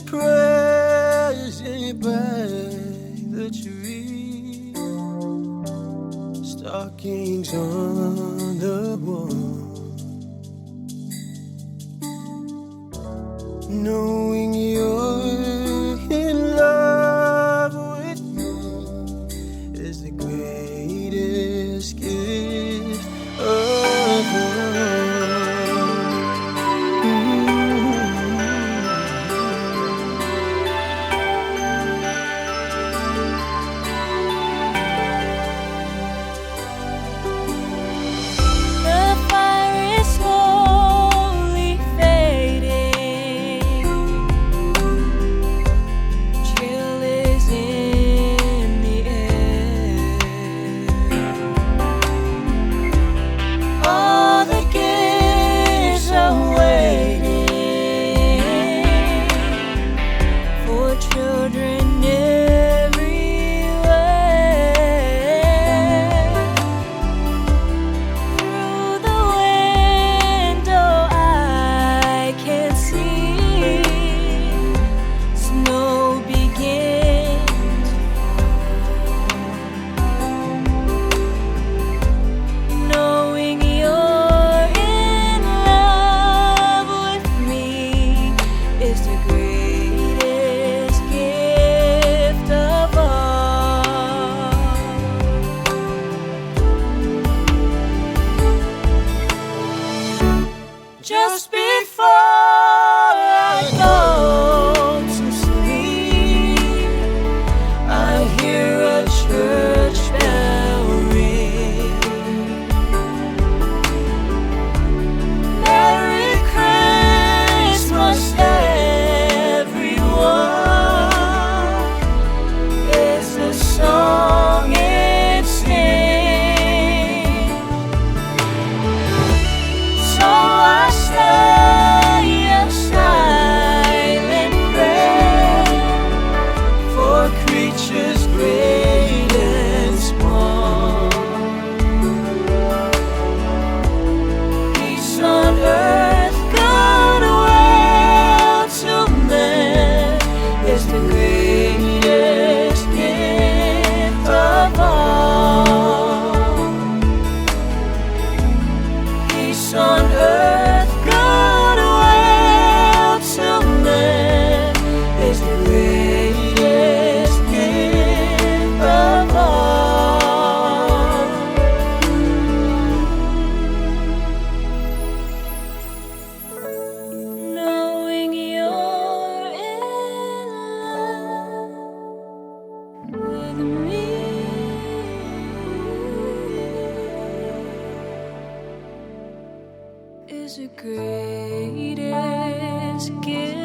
prayers in your bag that you read, stockings on the wall, knowing you're in love with me is the greatest gift of all. Children everywhere, through the window I can see snow begin to fall, knowing you're in love with me is the greatest gift of all. Just before I go to sleep, I hear a church bell ring. Merry Christmas, everyone, is the song it sings. So I say a silent prayer for creatures great and small. Peace on earth, goodwill to men is the greatest gift of all. Peace on earth, goodwill to men is the greatest gift of all. Knowing you're in love with me is the greatest gift